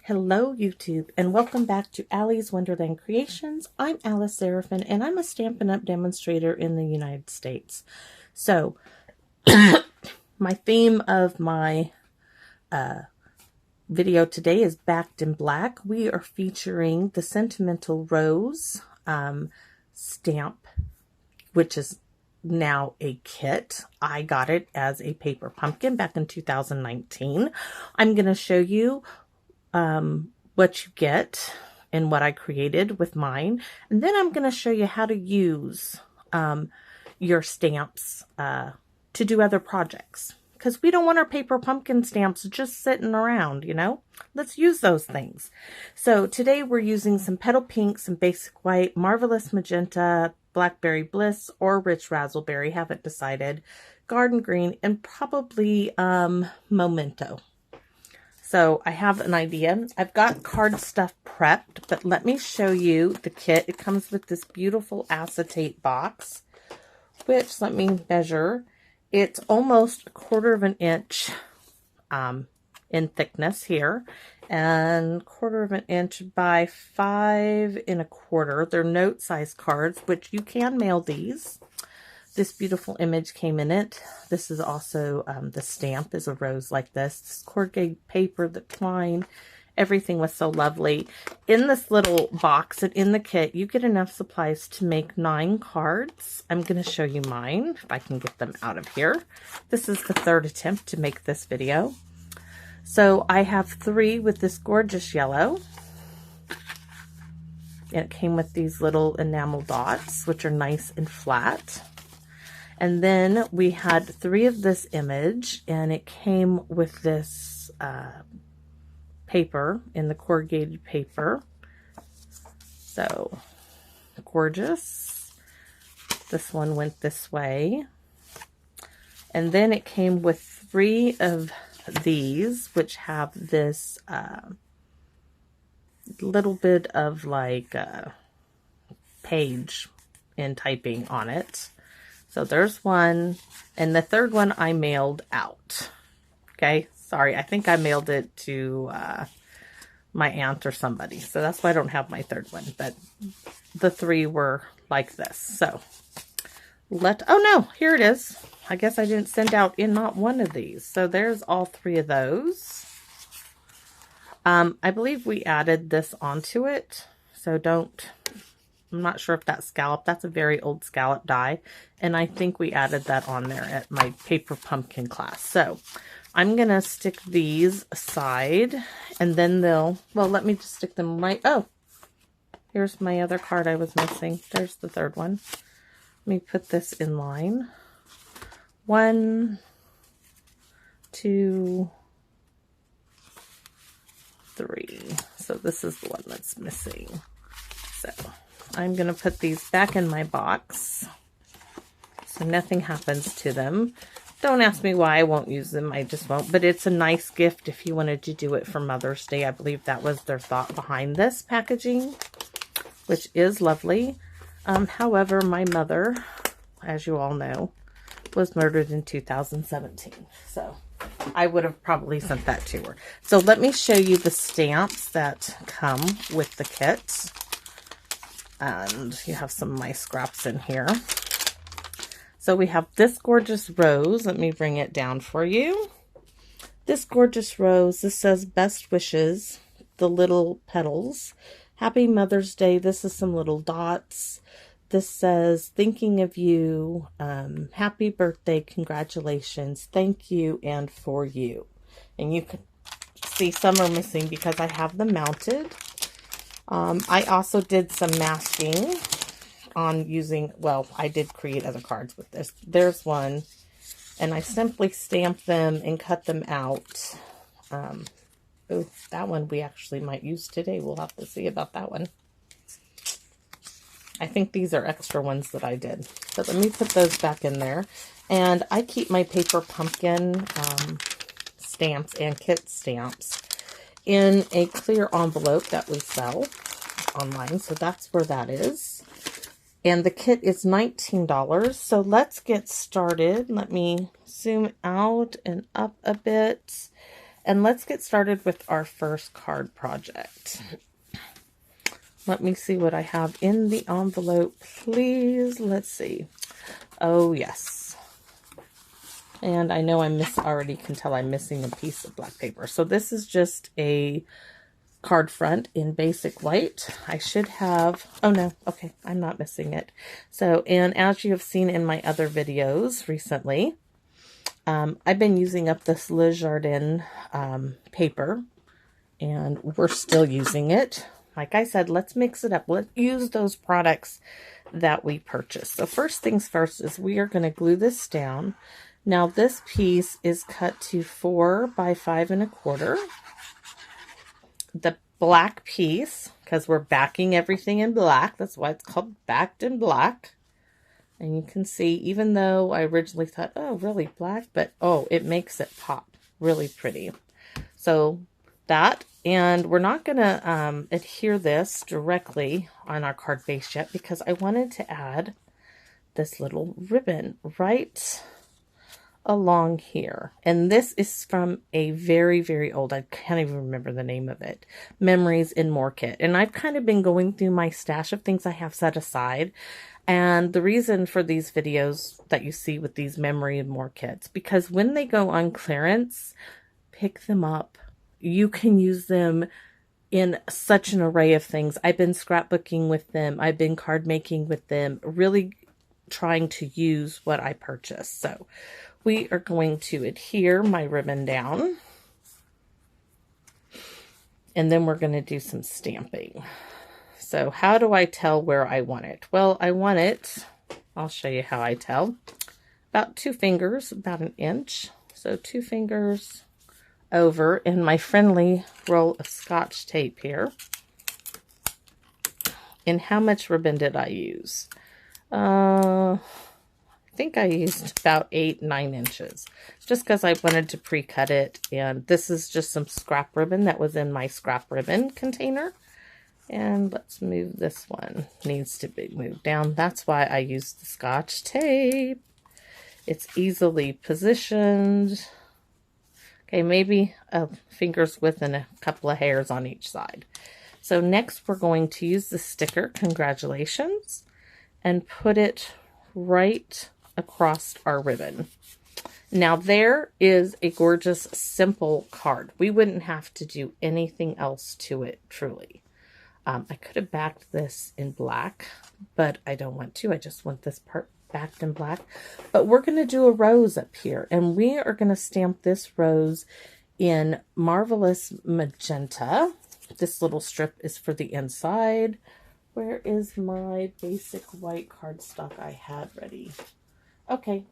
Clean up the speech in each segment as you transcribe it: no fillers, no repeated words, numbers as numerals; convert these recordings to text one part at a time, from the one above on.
Hello YouTube, and welcome back to Allie's Wonderland Creations. I'm Alice Seraphin, and I'm a Stampin' Up! Demonstrator in the United States. So, my theme of my video today is Backed in Black. We are featuring the Sentimental Rose stamp, which is now a kit. I got it as a paper pumpkin back in 2019. I'm going to show you what you get and what I created with mine, and then I'm going to show you how to use your stamps to do other projects, because we don't want our paper pumpkin stamps just sitting around, you know. Let's use those things. So today we're using some Petal Pink, some Basic White, Marvelous Magenta, Blackberry Bliss, or Rich Razzleberry, haven't decided, Garden Green, and probably Memento. So I have an idea. I've got card stuff prepped, but let me show you the kit. It comes with this beautiful acetate box, which, let me measure, it's almost 1/4 of an inch in thickness here, and 1/4 of an inch by 5 1/4. They're note size cards, which you can mail these. This beautiful image came in it. This is also, the stamp is a rose like this. This corrugated paper, the twine, everything was so lovely. In this little box and in the kit, you get enough supplies to make 9 cards. I'm going to show you mine, if I can get them out of here. This is the 3rd attempt to make this video. So I have 3 with this gorgeous yellow. And it came with these little enamel dots, which are nice and flat. And then we had 3 of this image, and it came with this paper, in the corrugated paper. So, gorgeous. This one went this way. And then it came with 3 of these, which have this little bit of like page in typing on it. So there's one, and the 3rd one I mailed out. Okay, sorry, I think I mailed it to my aunt or somebody, so that's why I don't have my 3rd one, but the 3 were like this. So oh no, here it is. I guess I didn't send out in not one of these. So there's all 3 of those. I believe we added this onto it, so I'm not sure if that's scallop. That's a very old scallop die, and I think we added that on there at my paper pumpkin class. So I'm going to stick these aside, and then well, let me just stick them right. Oh, here's my other card I was missing. There's the 3rd one. Let me put this in line. 1, 2, 3. So this is the one that's missing. So I'm going to put these back in my box so nothing happens to them. Don't ask me why I won't use them. I just won't. But it's a nice gift if you wanted to do it for Mother's Day. I believe that was their thought behind this packaging, which is lovely. However, my mother, as you all know, was murdered in 2017. So I would have probably sent that to her. So let me show you the stamps that come with the kit. And you have some of my scraps in here. So we have this gorgeous rose. Let me bring it down for you. This gorgeous rose. This says best wishes. The little petals. Happy Mother's Day. This is some little dots. This says thinking of you. Happy birthday. Congratulations. Thank you and for you. And you can see some are missing because I have them mounted. I also did some masking on using, well, I did create other cards with this. There's one, and I simply stamped them and cut them out. Oh, that one we actually might use today. We'll have to see about that one. I think these are extra ones that I did. But let me put those back in there. And I keep my paper pumpkin stamps and kit stamps in a clear envelope that we sell online, so that's where that is. And the kit is $19. So let's get started. Let me zoom out and up a bit. and let's get started with our first card project. Let me see what I have in the envelope, please. Let's see. Oh, yes. And I know already can tell I'm missing a piece of black paper. So this is just a card front in basic white. I should have, oh no, okay, I'm not missing it. So, and as you have seen in my other videos recently, I've been using up this Le Jardin paper, and we're still using it. Like I said, let's mix it up. Let's use those products that we purchased. So first things first is we are going to glue this down. Now this piece is cut to 4 by 5 1/4. The black piece, because we're backing everything in black, that's why it's called backed in black. And you can see, even though I originally thought, oh, really black, but oh, it makes it pop really pretty. So that, and we're not going to adhere this directly on our card base yet, because I wanted to add this little ribbon right along here. And this is from a very, very old, I can't even remember the name of it, Memories in More kit. And I've kind of been going through my stash of things I have set aside. And the reason for these videos that you see with these Memory and More kits, because when they go on clearance, pick them up. You can use them in such an array of things. I've been scrapbooking with them. I've been card making with them, really trying to use what I purchased. So we are going to adhere my ribbon down, and then we're going to do some stamping. So how do I tell where I want it? Well, I want it, I'll show you how I tell, about 2 fingers, about 1 inch. So 2 fingers over in my friendly roll of Scotch tape here. And how much ribbon did I use? I think I used about 8-9 inches, just because I wanted to pre-cut it. And this is just some scrap ribbon that was in my scrap ribbon container. And let's move this one. Needs to be moved down. That's why I used the Scotch tape. It's easily positioned. Okay, maybe a finger's width and a couple of hairs on each side. So next we're going to use the sticker, congratulations, and put it right across our ribbon. Now there is a gorgeous, simple card. We wouldn't have to do anything else to it, truly. I could have backed this in black, but I don't want to. I just want this part backed in black. But we're going to do a rose up here, and we are going to stamp this rose in Marvelous Magenta. This little strip is for the inside. Where is my basic white cardstock I had ready? Okay,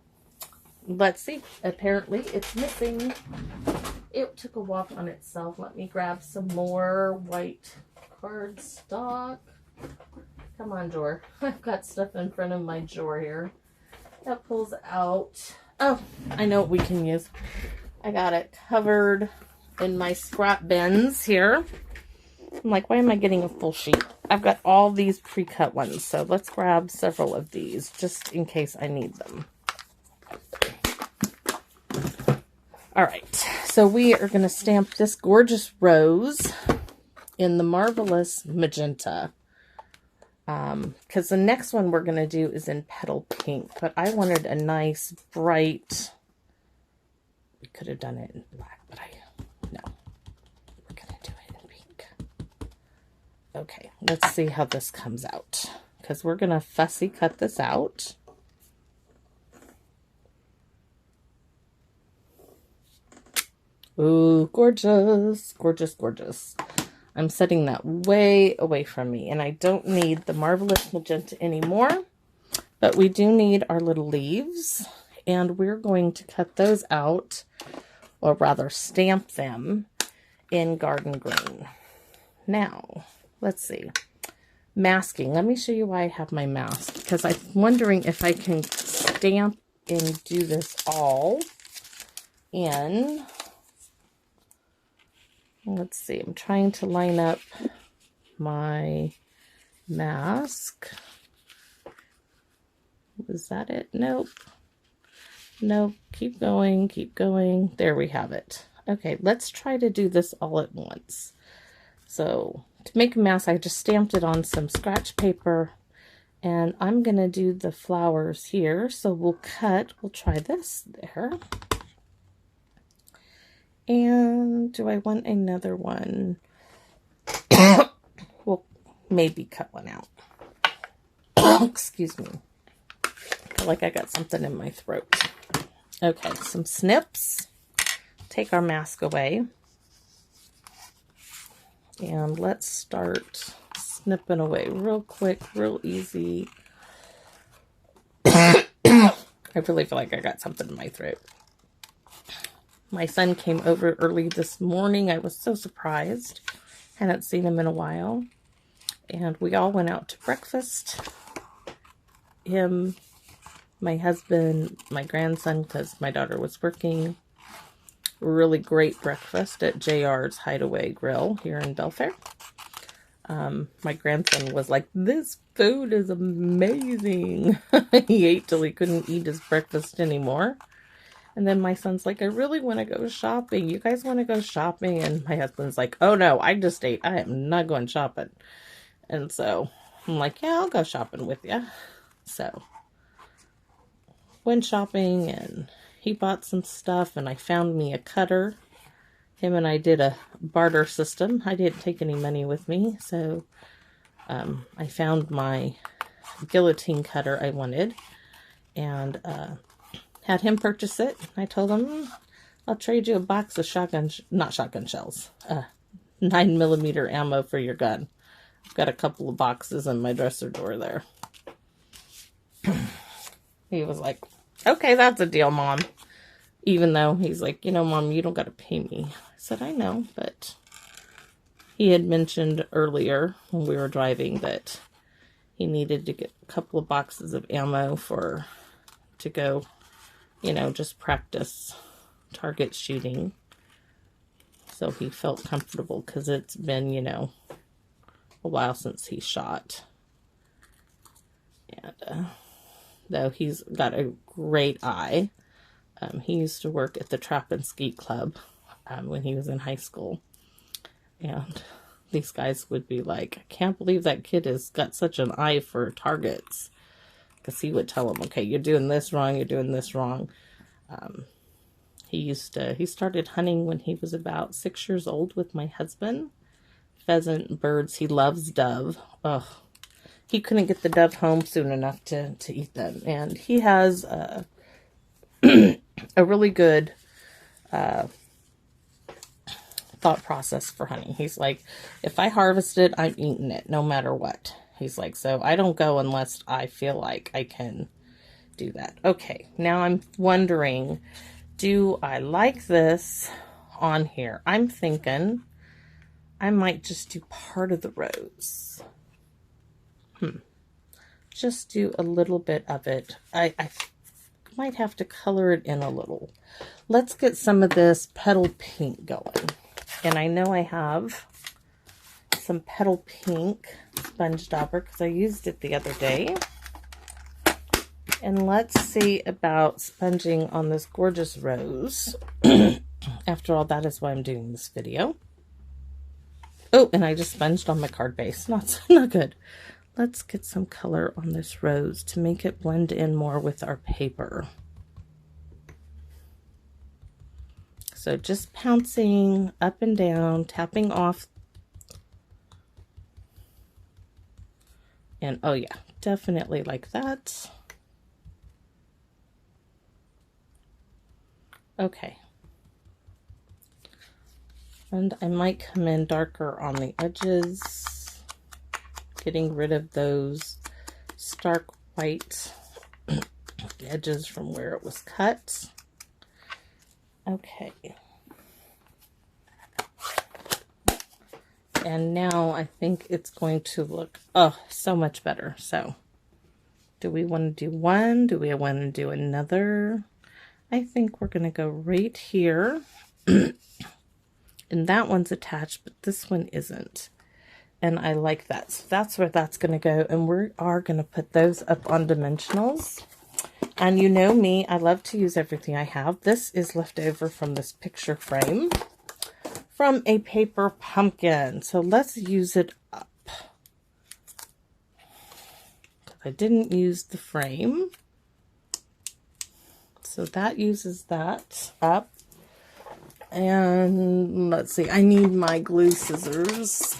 let's see. Apparently it's missing. It took a walk on itself. Let me grab some more white cardstock. Come on, drawer. I've got stuff in front of my drawer here. That pulls out. Oh, I know what we can use. I got it covered in my scrap bins here. I'm like, why am I getting a full sheet? I've got all these pre-cut ones, so let's grab several of these just in case I need them. All right, so we are going to stamp this gorgeous rose in the Marvelous Magenta, because the next one we're going to do is in Petal Pink, but I wanted a nice bright, we could have done it in black, but no, we're going to do it in pink. Okay, let's see how this comes out, because we're going to fussy cut this out. Ooh, gorgeous, gorgeous, gorgeous. I'm setting that way away from me, and I don't need the Marvelous Magenta anymore, but we do need our little leaves, and we're going to cut those out, or rather stamp them in Garden Green. Now, let's see. Masking. Let me show you why I have my mask, because I'm wondering if I can stamp and do this all in... Let's see, I'm trying to line up my mask. Is that it? Nope. Nope. Keep going, keep going. There we have it. Okay, let's try to do this all at once. So to make a mask, I just stamped it on some scratch paper, and I'm going to do the flowers here. So we'll try this there. And do I want another one? We'll maybe cut one out. Excuse me. I feel like I got something in my throat. Okay, some snips. Take our mask away. And let's start snipping away real quick, real easy. I really feel like I got something in my throat. My son came over early this morning. I was so surprised. Hadn't seen him in a while. And we all went out to breakfast. Him, my husband, my grandson, because my daughter was working. Really great breakfast at JR's Hideaway Grill here in Belfair. My grandson was like, this food is amazing. He ate till he couldn't eat his breakfast anymore. And then my son's like, I really want to go shopping. You guys want to go shopping? And my husband's like, oh no, I just ate. I am not going shopping. And so I'm like, yeah, I'll go shopping with you. So went shopping, and he bought some stuff, and I found me a cutter. Him and I did a barter system. I didn't take any money with me, so I found my guillotine cutter I wanted, and had him purchase it. I told him, I'll trade you a box of not shotgun shells, 9mm ammo for your gun. I've got a couple of boxes in my dresser drawer there. He was like, okay, that's a deal, Mom. Even though he's like, you know, Mom, you don't got to pay me. I said, I know, but he had mentioned earlier when we were driving that he needed to get a couple of boxes of ammo to go, you know, just practice target shooting. So he felt comfortable, because it's been, you know, a while since he shot. And though he's got a great eye. He used to work at the Trap and Skeet Club when he was in high school. And these guys would be like, I can't believe that kid has got such an eye for targets. Because he would tell them, okay, you're doing this wrong, you're doing this wrong. He started hunting when he was about 6 years old with my husband. Pheasant, birds, he loves dove. Ugh. He couldn't get the dove home soon enough to eat them. And he has a really good thought process for hunting. He's like, if I harvest it, I'm eating it no matter what. He's like, so I don't go unless I feel like I can do that. Okay, now I'm wondering, do I like this on here? I'm thinking I might just do part of the rose. Just do a little bit of it. I might have to color it in a little. Let's get some of this petal pink going. And I know I have some petal pink sponge dauber because I used it the other day. And let's see about sponging on this gorgeous rose. After all, that is why I'm doing this video. Oh, and I just sponged on my card base. Not good. Let's get some color on this rose to make it blend in more with our paper. So just pouncing up and down, tapping off. And oh yeah, definitely like that. Okay. And I might come in darker on the edges, getting rid of those stark white edges from where it was cut. Okay. And now I think it's going to look, oh, so much better. So do we want to do one? Do we want to do another? I think we're going to go right here. And that one's attached, but this one isn't. And I like that. So that's where that's going to go. And we are going to put those up on dimensionals. And you know me, I love to use everything I have. This is left over from this picture frame from a paper pumpkin. So let's use it up. I didn't use the frame. So that uses that up. And let's see, I need my glue scissors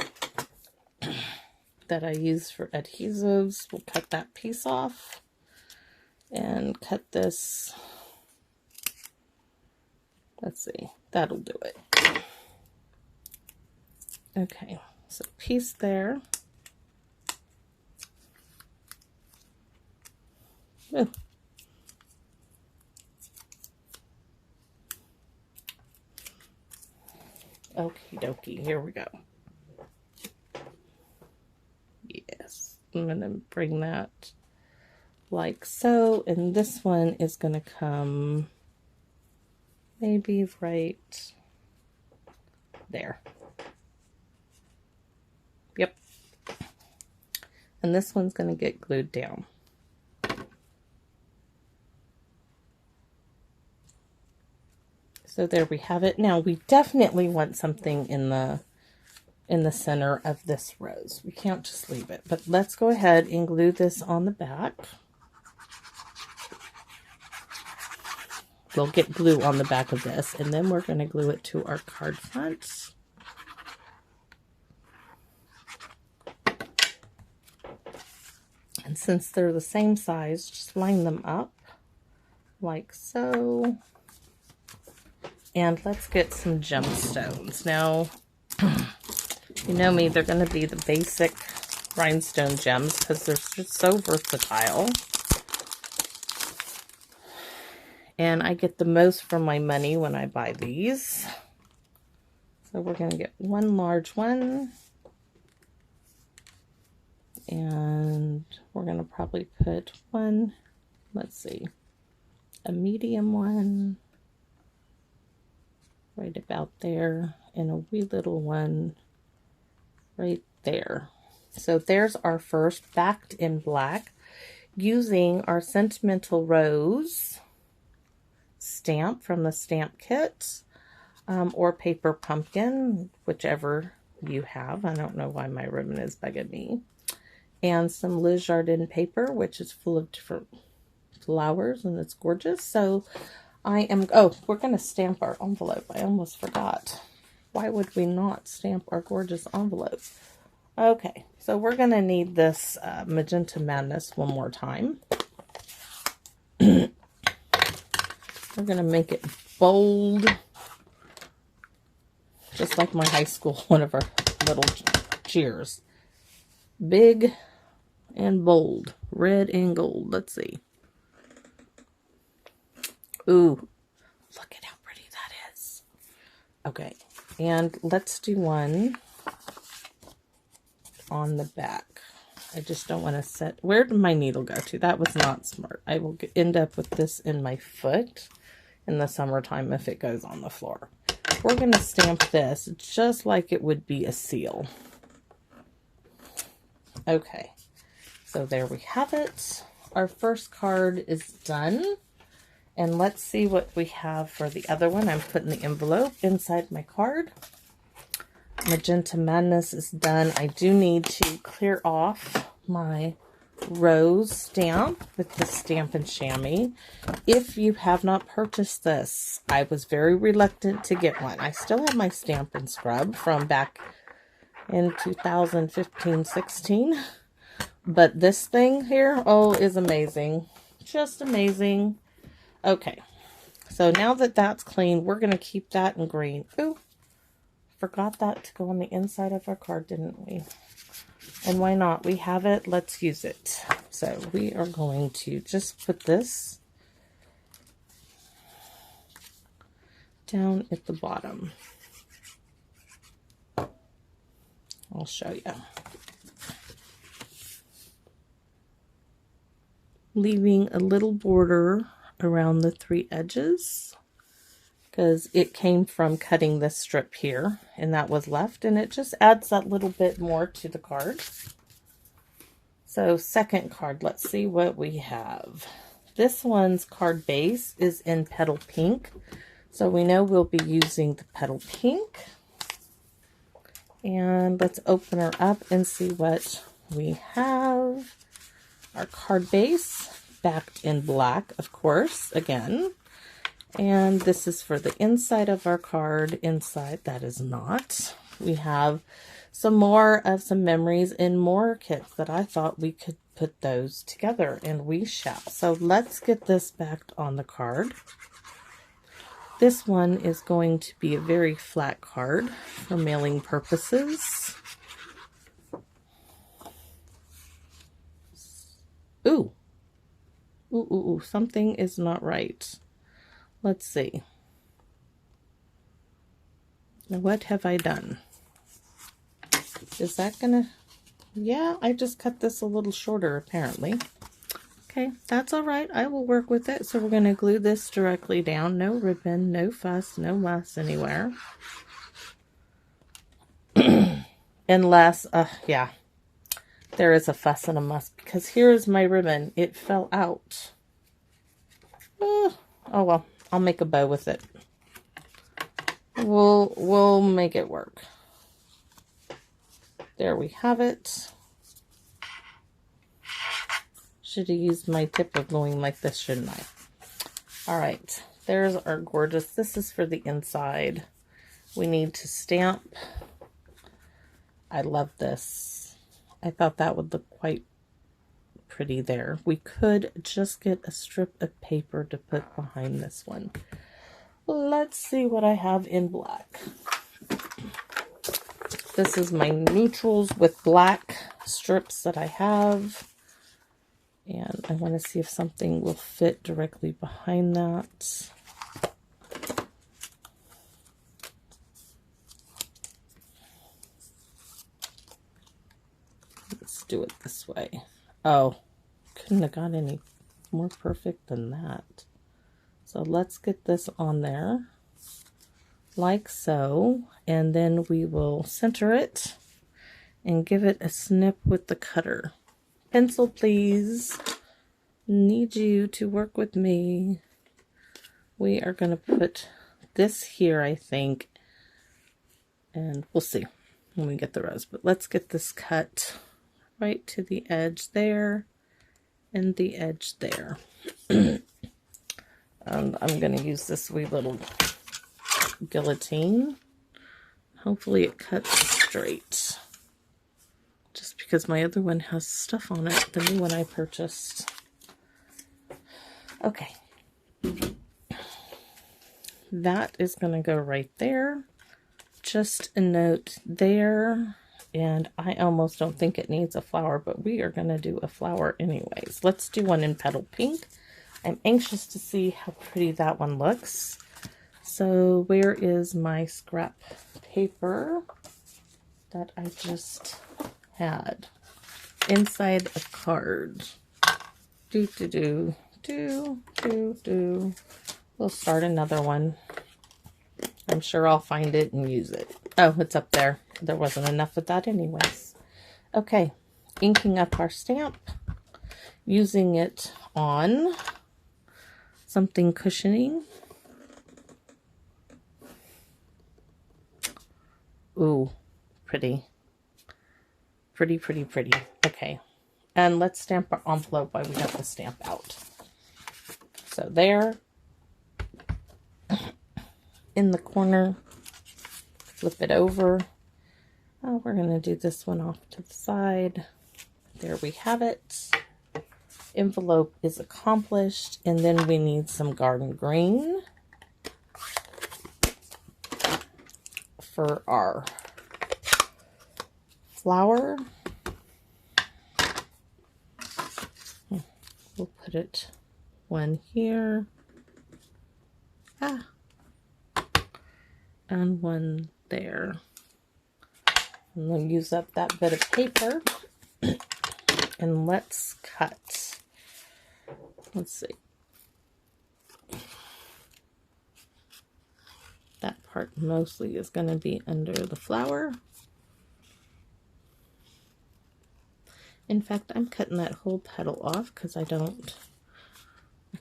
that I use for adhesives. We'll cut that piece off and cut this. Let's see, that'll do it. Okay, so piece there. Ooh. Okie dokie, here we go. Yes, I'm going to bring that like so, and this one is going to come maybe right there. Yep. And this one's going to get glued down. So there we have it. Now we definitely want something in the center of this rose. We can't just leave it, but let's go ahead and glue this on the back. We'll get glue on the back of this, and then we're going to glue it to our card front. And since they're the same size, just line them up like so. And let's get some gemstones. Now, you know me, they're going to be the basic rhinestone gems because they're just so versatile. And I get the most for my money when I buy these. So we're going to get one large one. And we're going to probably put one, let's see, a medium one right about there, and a wee little one right there. So there's our first backed in black using our Sentimental Rose stamp from the stamp kit, or paper pumpkin, whichever you have. I don't know why my ribbon is bugging me. And some Liz Jardin paper, which is full of different flowers, and it's gorgeous. So we're going to stamp our envelope. I almost forgot. Why would we not stamp our gorgeous envelope? Okay, so we're going to need this Magenta Madness one more time. We're going to make it bold, just like my high school, one of our little cheers. Big and bold, red and gold. Let's see. Ooh, look at how pretty that is. Okay, and let's do one on the back. I just don't want to set... Where did my needle go to? That was not smart. I will end up with this in my foot in the summertime if it goes on the floor. We're going to stamp this just like it would be a seal. Okay, so there we have it. Our first card is done. And let's see what we have for the other one. I'm putting the envelope inside my card. Magenta Madness is done. I do need to clear off my rose stamp with the Stampin' Chamois. If you have not purchased this, I was very reluctant to get one. I still have my Stampin' Scrub from back in 2015-16. But this thing here, oh, is amazing. Just amazing. Okay, so now that that's clean, we're going to keep that in green. Ooh, forgot that to go on the inside of our card, didn't we? And why not? We have it. Let's use it. So we are going to just put this down at the bottom. I'll show you. Leaving a little border around the 3 edges because it came from cutting this strip here and that was left, and it just adds that little bit more to the card. So second card, let's see what we have. This one's card base is in Petal Pink. So we know we'll be using the Petal Pink. And let's open her up and see what we have. Our card base, backed in black, of course, again. And this is for the inside of our card. Inside, that is not. We have some more of some memories in more kits that I thought we could put those together, and we shall. So let's get this backed on the card. This one is going to be a very flat card for mailing purposes. Ooh. Ooh, something is not right. Let's see. Now, what have I done? Is that gonna... Yeah, I just cut this a little shorter, apparently. Okay, that's all right. I will work with it. So we're going to glue this directly down. No ribbon, no fuss, no muss anywhere. Unless, yeah, there is a fuss and a muss, because here's my ribbon. It fell out. Oh well, I'll make a bow with it. We'll make it work. There we have it. Should have used my tip of gluing like this, shouldn't I? All right, there's our gorgeous. This is for the inside. We need to stamp. I love this. I thought that would look quite pretty there. We could just get a strip of paper to put behind this one. Let's see what I have in black. This is my neutrals with black strips that I have. And I want to see if something will fit directly behind that. Let's do it this way. Oh, couldn't have got any more perfect than that. So let's get this on there like so. And then we will center it and give it a snip with the cutter. Pencil, please. Need you to work with me. We are going to put this here, I think. And we'll see when we get the rose. But let's get this cut right to the edge there and the edge there. And I'm going to use this wee little guillotine. Hopefully it cuts straight. Just because my other one has stuff on it, the new one I purchased. Okay. That is going to go right there. Just a note there. And I almost don't think it needs a flower, but we are going to do a flower anyways. Let's do one in Petal Pink. I'm anxious to see how pretty that one looks. So where is my scrap paper that I just had? Inside a card. We'll start another one. I'm sure I'll find it and use it. Oh, it's up there. There wasn't enough of that anyways. Okay, inking up our stamp. Using it on something cushioning. Ooh, pretty. Pretty. Okay. And let's stamp our envelope while we have the stamp out. So there. In the corner. Flip it over. Oh, we're going to do this one off to the side. There we have it. Envelope is accomplished. And then we need some garden green for our flower. We'll put it one here. And one there. And we'll use up that bit of paper. And let's cut. Let's see. That part mostly is going to be under the flower. In fact, I'm cutting that whole petal off because I don't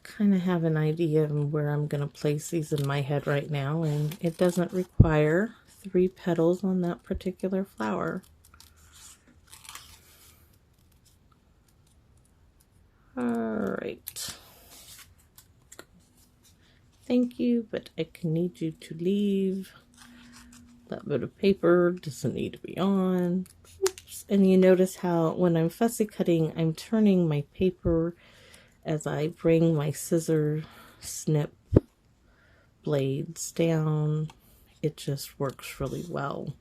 kind of have an idea of where I'm going to place these in my head right now, and it doesn't require 3 petals on that particular flower. Alright. Thank you, but I can need you to leave. That bit of paper doesn't need to be on. Oops. And you notice how when I'm fussy cutting, I'm turning my paper as I bring my scissor snip blades down. It just works really well.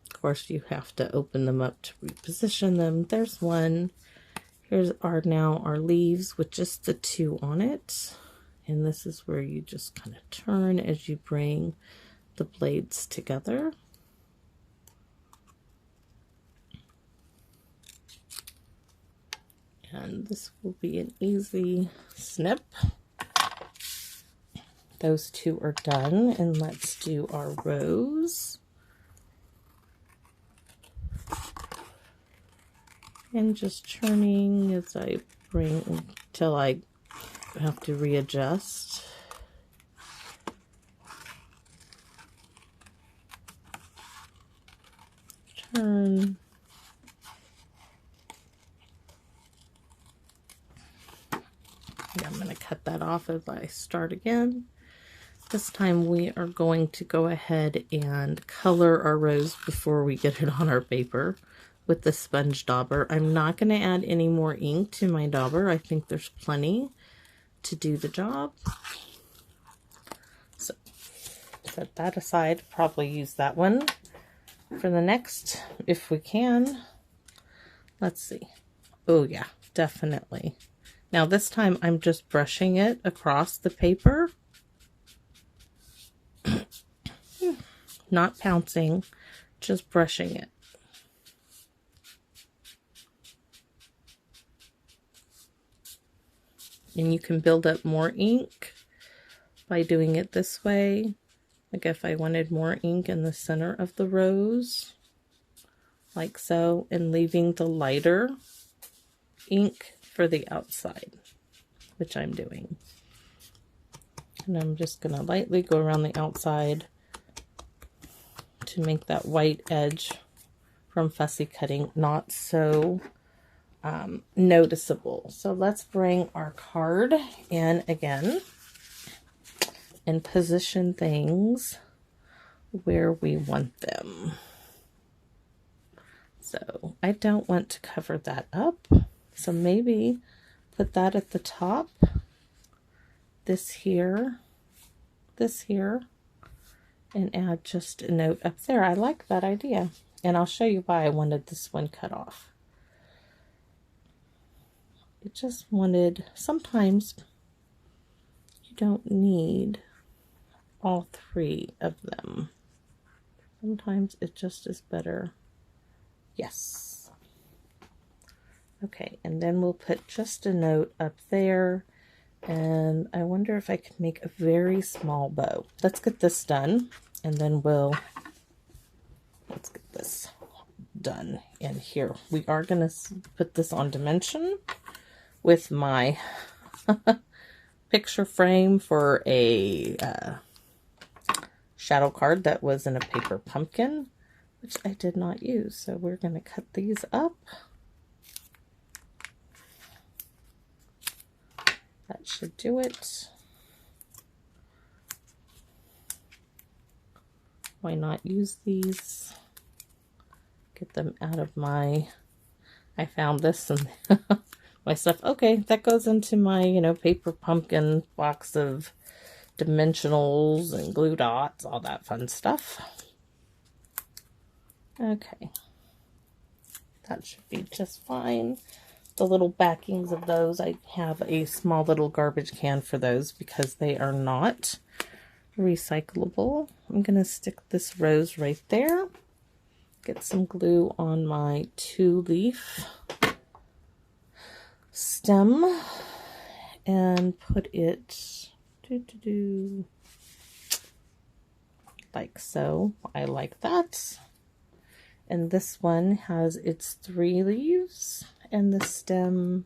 Of course, you have to open them up to reposition them. There's one. Here's now our leaves with just the 2 on it. And this is where you just kind of turn as you bring the blades together. And this will be an easy snip. Those 2 are done, and let's do our rose. And just turning as I bring until I have to readjust. Turn. Yeah, I'm going to cut that off as I start again. This time we are going to go ahead and color our rose before we get it on our paper with the sponge dauber. I'm not going to add any more ink to my dauber. I think there's plenty to do the job. So set that aside. Probably use that one for the next if we can. Let's see. Oh yeah, definitely. Now this time I'm just brushing it across the paper. Not pouncing, just brushing it. And you can build up more ink by doing it this way. Like if I wanted more ink in the center of the rose, like so, and leaving the lighter ink for the outside, which I'm doing. And I'm just going to lightly go around the outside to make that white edge from fussy cutting not so noticeable. So let's bring our card in again and position things where we want them. So I don't want to cover that up, so maybe put that at the top, this here, and add just a note up there. I like that idea, and I'll show you why I wanted this one cut off. I just wanted, sometimes you don't need all 3 of them. Sometimes it just is better. Yes. Okay, and then we'll put just a note up there. And I wonder if I could make a very small bow. Let's get this done, and then let's get this done. And here, we are going to put this on dimension with my picture frame for a shadow card that was in a paper pumpkin, which I did not use. So we're going to cut these up. That should do it. Why not use these? Get them out of my, I found this and my stuff. Okay, that goes into my, paper pumpkin box of dimensionals and glue dots, all that fun stuff. Okay. That should be just fine. The little backings of those, I have a small little garbage can for those because they are not recyclable. I'm going to stick this rose right there. Get some glue on my 2-leaf stem and put it like so. I like that. And this one has its 3 leaves and the stem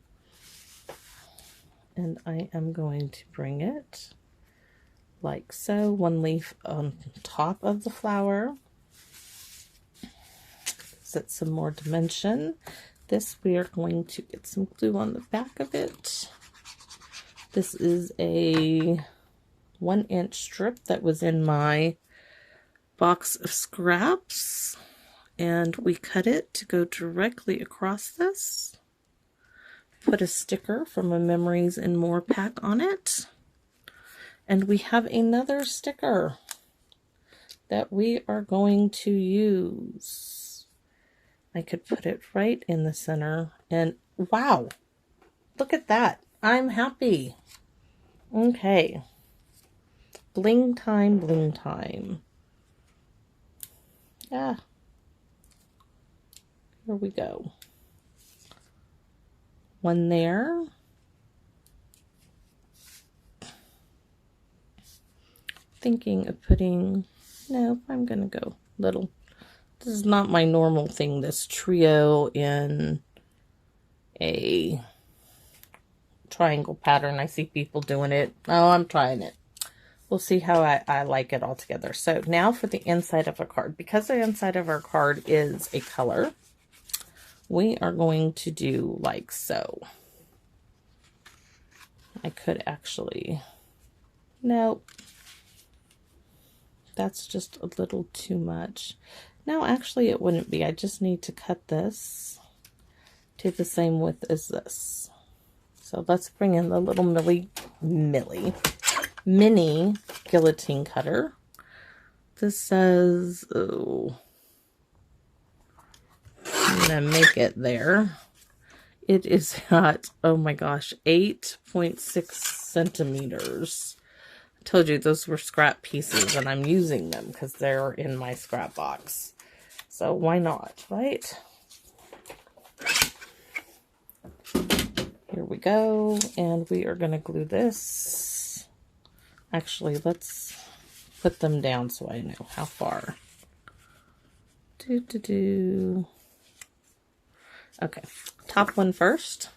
And I am going to bring it like so, one leaf on top of the flower. Set some more dimension. This we are going to get some glue on the back of it. This is a 1-inch strip that was in my box of scraps, and we cut it to go directly across this. Put a sticker from a Memories and More pack on it, and we have another sticker that we are going to use. I could put it right in the center, and wow, look at that. I'm happy. Okay. Bling time, bling time. Yeah. Here we go. One there. Thinking of putting, no, I'm going to go little. This is not my normal thing, this trio in a triangle pattern. I see people doing it. Oh, I'm trying it. We'll see how I like it all together. So now for the inside of a card. Because the inside of our card is a color, we are going to do like so. I could actually, nope. That's just a little too much. No, actually it wouldn't be. I just need to cut this to the same width as this. So let's bring in the little mini guillotine cutter. This says, oh, I'm gonna make it there. It is at, oh my gosh, 8.6 centimeters. I told you those were scrap pieces, and I'm using them because they're in my scrap box. So why not, right? Here we go, and we are going to glue this. Actually, let's put them down so I know how far. Okay, top one first.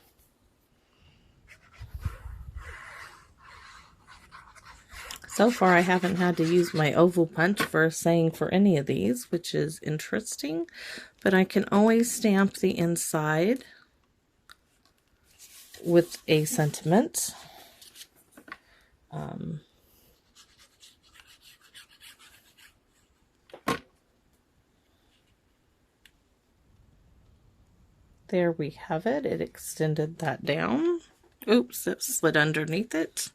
So far, I haven't had to use my oval punch for a saying for any of these, which is interesting. But I can always stamp the inside with a sentiment. There we have it. It extended that down. Oops, it slid underneath it.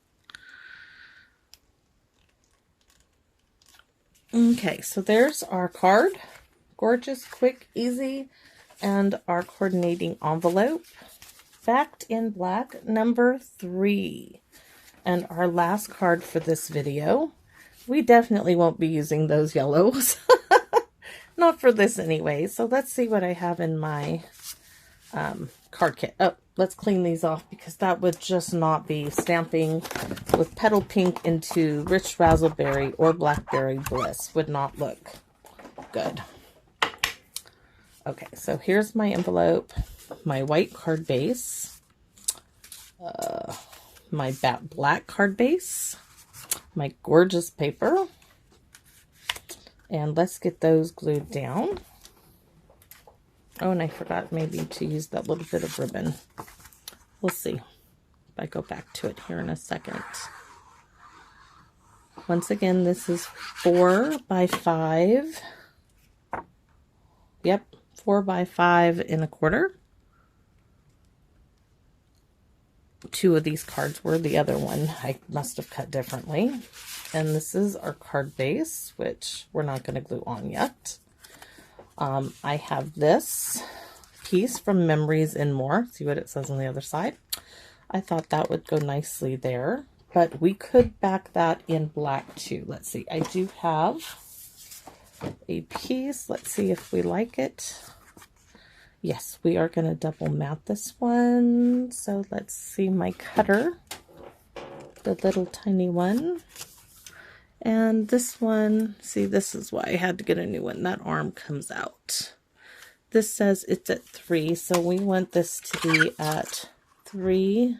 Okay, so there's our card. Gorgeous, quick, easy, and our coordinating envelope. Backed in black, number 3. And our last card for this video. We definitely won't be using those yellows. Not for this anyway. So let's see what I have in my card kit. Oh, let's clean these off because that would just not be stamping with petal pink into rich razzleberry or blackberry bliss. Would not look good. Okay, so here's my envelope, my white card base, my black card base, my gorgeous paper, and let's get those glued down. Oh, and I forgot maybe to use that little bit of ribbon. We'll see if I go back to it here in a second. Once again, this is 4 by 5. Yep, 4 by 5 1/4. 2 of these cards were. The other one I must have cut differently. And this is our card base, which we're not going to glue on yet. I have this piece from Memories and More. See what it says on the other side. I thought that would go nicely there, but we could back that in black too. Let's see. I do have a piece. Let's see if we like it. Yes, we are going to double mat this one. So let's see my cutter, the little tiny one. And this one, see, this is why I had to get a new one. That arm comes out. This says it's at 3, so we want this to be at 3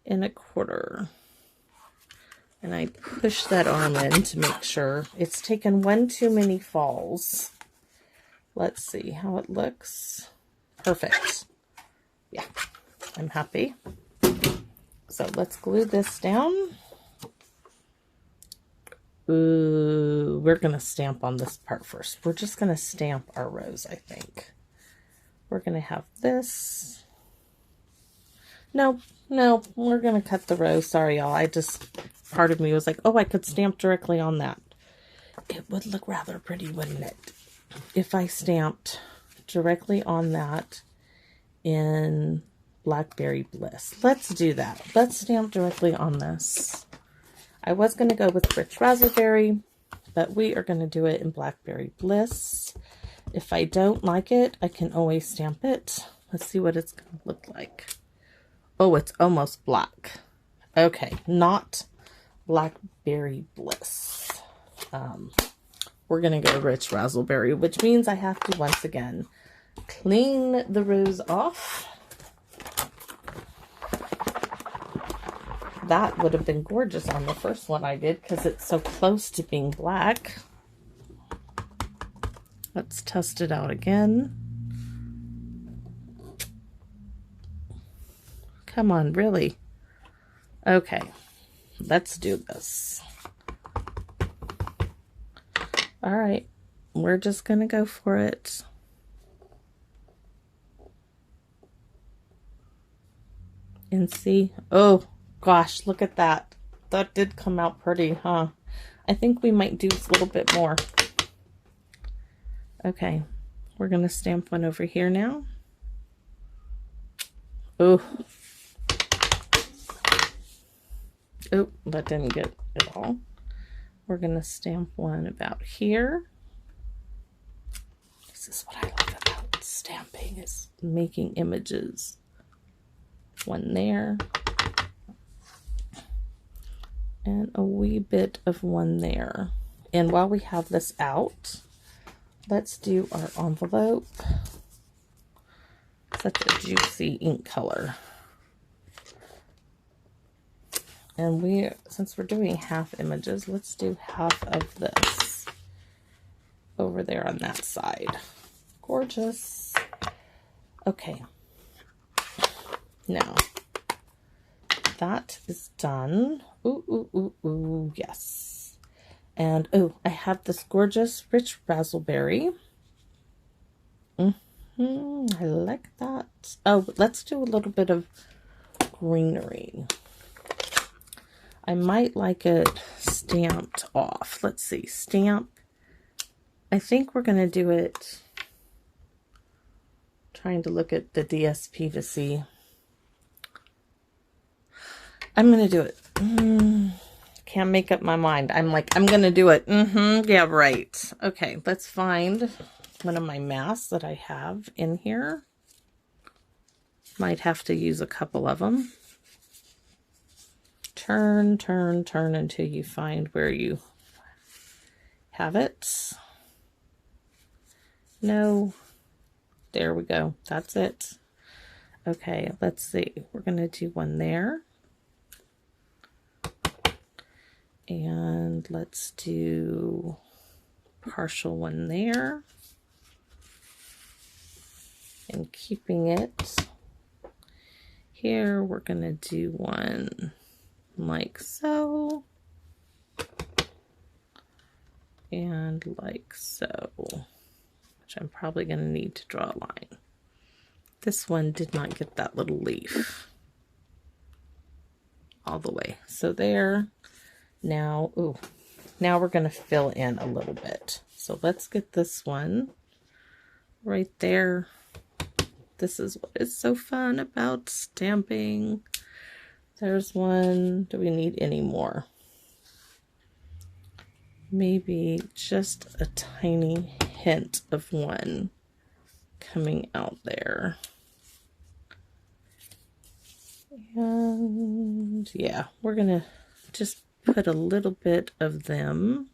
1/4. And I push that arm in to make sure. It's taken one too many falls. Let's see how it looks. Perfect. Yeah, I'm happy. So let's glue this down. Ooh, we're going to stamp on this part first. We're just going to stamp our rose, I think. We're going to have this. No, we're going to cut the rose. Sorry, y'all. Part of me was like, oh, I could stamp directly on that. It would look rather pretty, wouldn't it? If I stamped directly on that in Blackberry Bliss. Let's do that. Let's stamp directly on this. I was going to go with Rich Razzleberry, but we are going to do it in Blackberry Bliss. If I don't like it, I can always stamp it. Let's see what it's going to look like. Oh, it's almost black. Okay, not Blackberry Bliss. We're going to go Rich Razzleberry, which means I have to once again clean the rose off. That would have been gorgeous on the first one I did because it's so close to being black. Let's test it out again. Come on, really? Okay, let's do this. All right, we're just going to go for it. And see, oh gosh, look at that. That did come out pretty, huh? I think we might do a little bit more. Okay, we're going to stamp one over here now. Oh, that didn't get it all. We're going to stamp one about here. This is what I love about stamping, is making images. One there. And a wee bit of one there. And while we have this out, let's do our envelope. Such a juicy ink color. And since we're doing half images, let's do half of this over there on that side. Gorgeous. Okay. Now, that is done. Ooh, yes. And, oh, I have this gorgeous Rich Razzleberry. I like that. Oh, let's do a little bit of greenery. I might like it stamped off. Let's see, stamp. I think we're going to do it, trying to look at the DSP to see. I'm going to do it. Can't make up my mind. I'm like, I'm going to do it. Yeah, right. Okay, let's find one of my masks that I have in here. Might have to use a couple of them. Turn until you find where you have it. No. There we go. That's it. Okay, let's see. We're going to do one there. And let's do partial one there. And keeping it here, we're going to do one like so. And like so. Which I'm probably going to need to draw a line. This one did not get that little leaf all the way. So there. Now, now we're going to fill in a little bit. So let's get this one right there. This is what is so fun about stamping. There's one. Do we need any more? Maybe just a tiny hint of one coming out there. And yeah, we're going to just put a little bit of them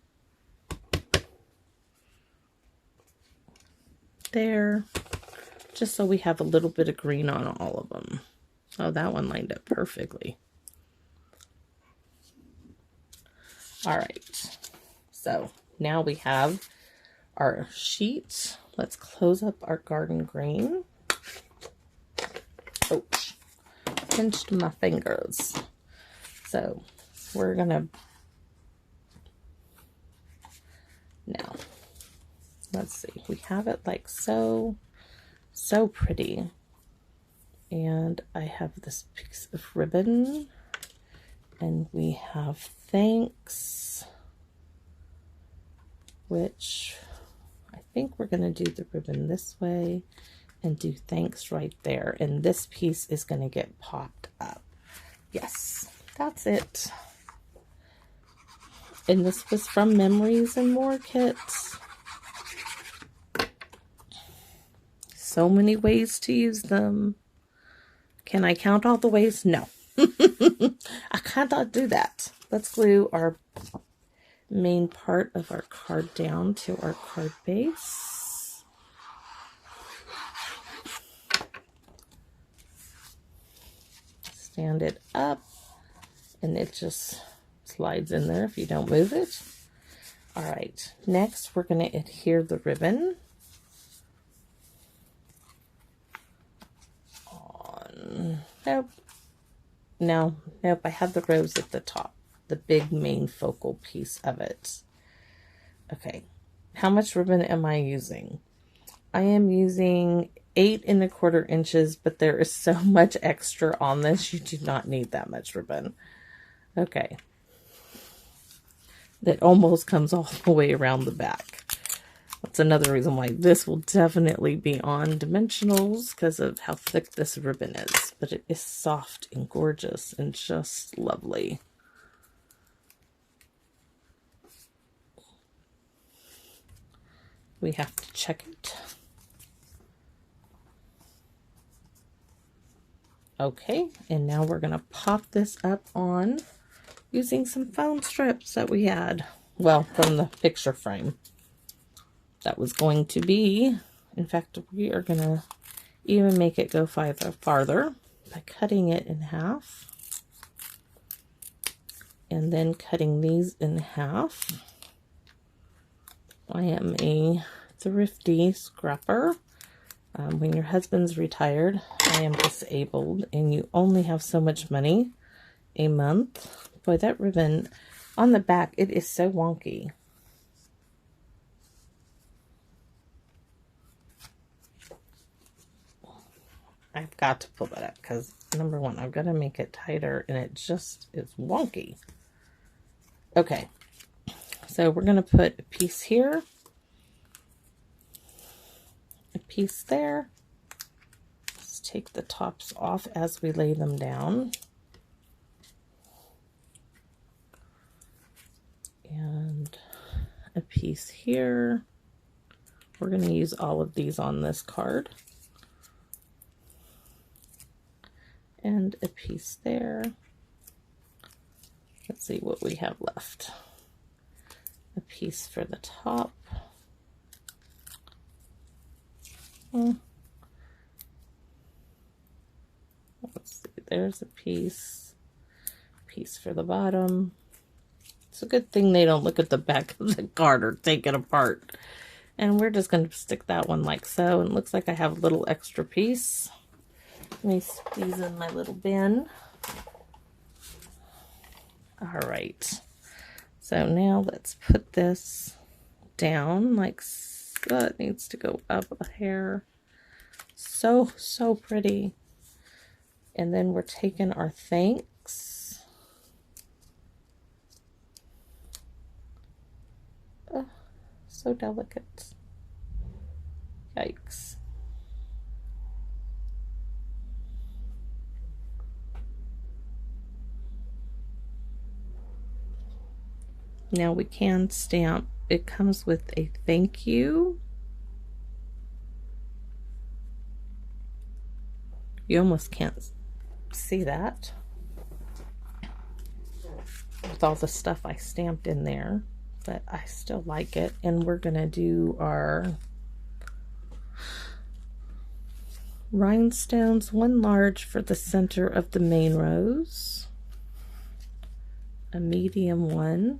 there, just so we have a little bit of green on all of them. Oh, that one lined up perfectly. All right, so now we have our sheet. Let's close up our garden green. Ouch, pinched my fingers. So we're gonna, now, let's see, we have it like so pretty. And I have this piece of ribbon, and we have thanks, which I think we're going to do the ribbon this way and do thanks right there. And this piece is going to get popped up. Yes, that's it. And this was from Memories and More kits. So many ways to use them. Can I count all the ways? No. I cannot do that. Let's glue our main part of our card down to our card base. Stand it up, and it just slides in there if you don't move it. All right, next we're going to adhere the ribbon on. Nope. No, nope, I have the rose at the top, the big main focal piece of it. Okay, how much ribbon am I using? I am using 8 1/4 inches, but there is so much extra on this, you do not need that much ribbon. Okay. That almost comes all the way around the back. That's another reason why this will definitely be on dimensionals, because of how thick this ribbon is. But it is soft and gorgeous and just lovely. We have to check it. Okay, and now we're going to pop this up on using some foam strips that we had. Well, from the picture frame. That was going to be, in fact, we are going to even make it go farther by cutting it in half. And then cutting these in half. I am a thrifty scrapper. When your husband's retired, I am disabled, and you only have so much money a month. Boy, that ribbon on the back, it is so wonky. I've got to pull that up because, number one, I've got to make it tighter, and it just is wonky. Okay, so we're going to put a piece here, a piece there. Let's take the tops off as we lay them down. And a piece here. We're going to use all of these on this card. And a piece there. Let's see what we have left. A piece for the top. Let's see, there's a piece for the bottom. It's a good thing they don't look at the back of the card or take it apart. And we're just going to stick that one like so. And it looks like I have a little extra piece. Let me squeeze in my little bin. All right. So now let's put this down like so. It needs to go up a hair. So pretty. And then we're taking our thanks. Oh, so delicate. Yikes. Now we can stamp. It comes with a thank you. You almost can't see that with all the stuff I stamped in there, but I still like it. And we're gonna do our rhinestones, one large for the center of the main rose, a medium one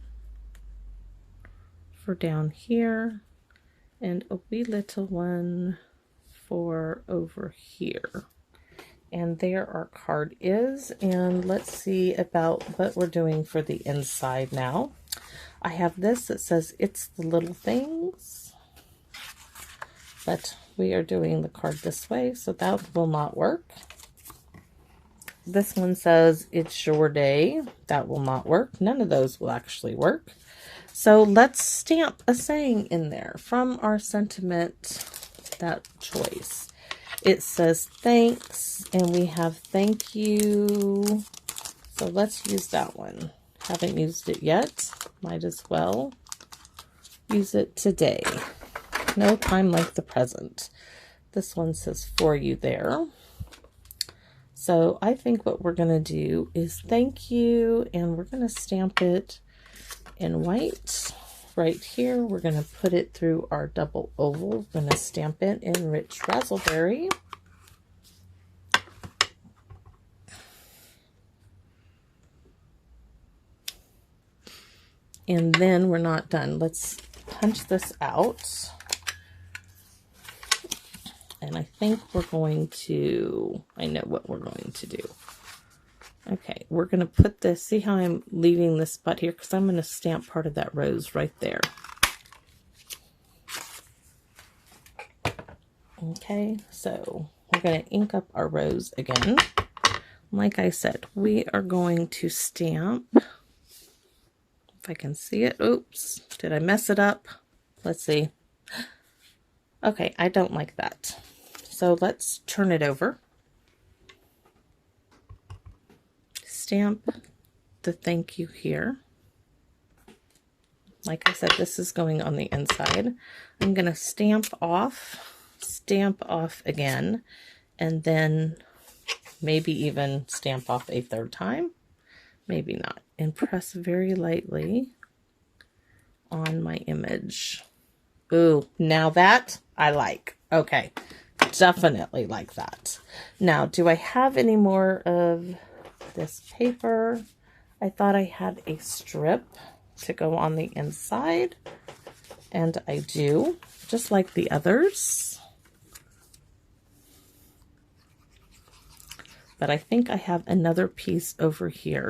for down here, and a wee little one for over here. And there our card is, and let's see about what we're doing for the inside now. I have this that says it's the little things, but we are doing the card this way, so that will not work. This one says it's your day. That will not work. None of those will actually work. So let's stamp a saying in there from our sentiment, that choice. It says thanks, and we have thank you. So let's use that one. Haven't used it yet. Might as well use it today. No time like the present. This one says for you there. So I think what we're going to do is thank you, and we're going to stamp it in white right here. We're going to put it through our double oval. We're going to stamp it in rich raspberry. And then we're not done. Let's punch this out. And I think we're going to, I know what we're going to do. Okay, we're going to put this, see how I'm leaving this spot here? Because I'm going to stamp part of that rose right there. Okay, so we're going to ink up our rose again. Like I said, we are going to stamp, if I can see it. Oops, did I mess it up? Let's see. Okay, I don't like that. So let's turn it over. Stamp the thank you here. Like I said, this is going on the inside. I'm going to stamp off again, and then maybe even stamp off a third time. Maybe not. And press very lightly on my image. Ooh, now that I like. Okay, definitely like that. Now, do I have any more of this paper? I thought I had a strip to go on the inside, and I do, just like the others. But I think I have another piece over here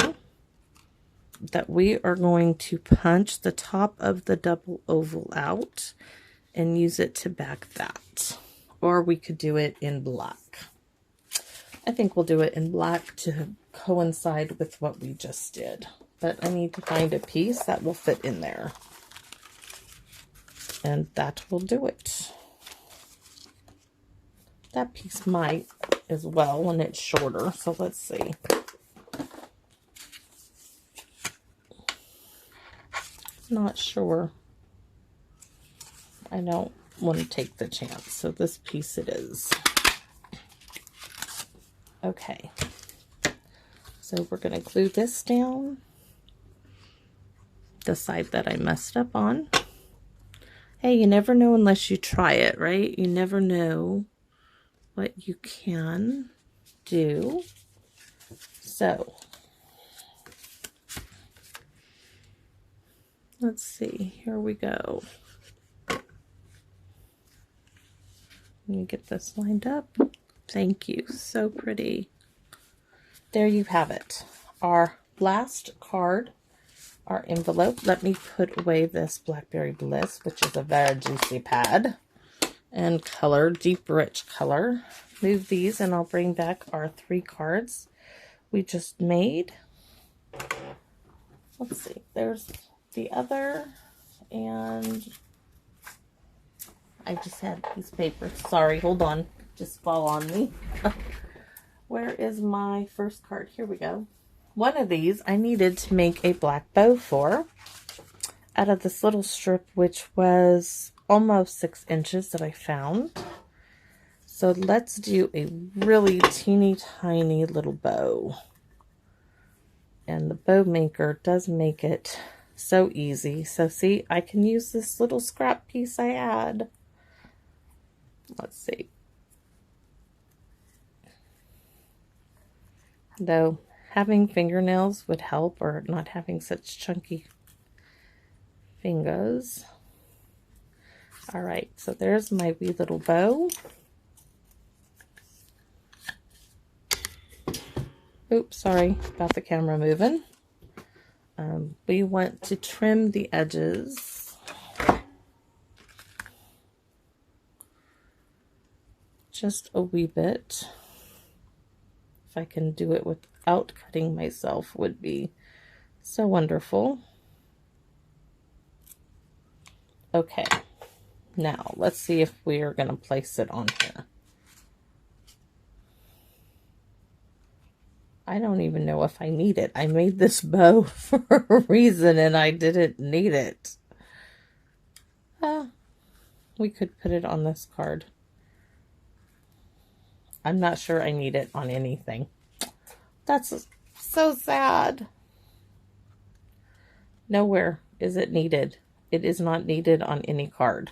that we are going to punch the top of the double oval out and use it to back that. Or we could do it in black. I think we'll do it in black to coincide with what we just did. But I need to find a piece that will fit in there. And that will do it. That piece might as well when it's shorter. So let's see. Not sure. I don't want to take the chance. So this piece it is. Okay. So we're going to glue this down. The side that I messed up on. Hey, you never know unless you try it, right? You never know what you can do. So let's see, here we go. Let me get this lined up. Thank you, so pretty. There you have it. Our last card, our envelope. Let me put away this Blackberry Bliss, which is a very juicy pad. And color, deep rich color. Move these and I'll bring back our 3 cards we just made. Let's see, there's the other, and I just had a piece of paper. Sorry, hold on, just fall on me. Where is my first card? Here we go. One of these I needed to make a black bow for out of this little strip, which was almost 6 inches that I found. So let's do a really teeny tiny little bow. And the bow maker does make it so easy. So see, I can use this little scrap piece I had. Let's see. Though having fingernails would help, or not having such chunky fingers. All right, so there's my wee little bow. Oops, sorry about the camera moving. We want to trim the edges. Just a wee bit. If I can do it without cutting myself would be so wonderful. Okay, now let's see if we are going to place it on here. I don't even know if I need it. I made this bow for a reason and I didn't need it. We could put it on this card. I'm not sure I need it on anything. That's so sad. Nowhere is it needed. It is not needed on any card.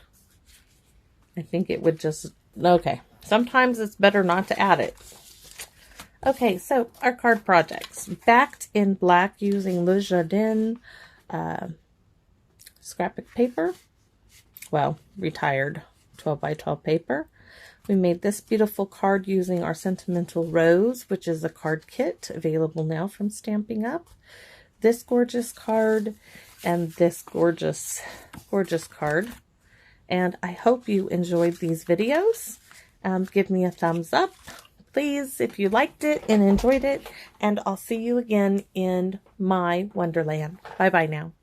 I think it would just... Okay. Sometimes it's better not to add it. Okay, so our card projects. Backed in black using Le Jardin scrapbook paper. Well, retired 12 by 12 paper. We made this beautiful card using our Sentimental Rose, which is a card kit available now from Stampin' Up. This gorgeous card and this gorgeous card. And I hope you enjoyed these videos. Give me a thumbs up, please, if you liked it and enjoyed it. And I'll see you again in my Wonderland. Bye-bye now.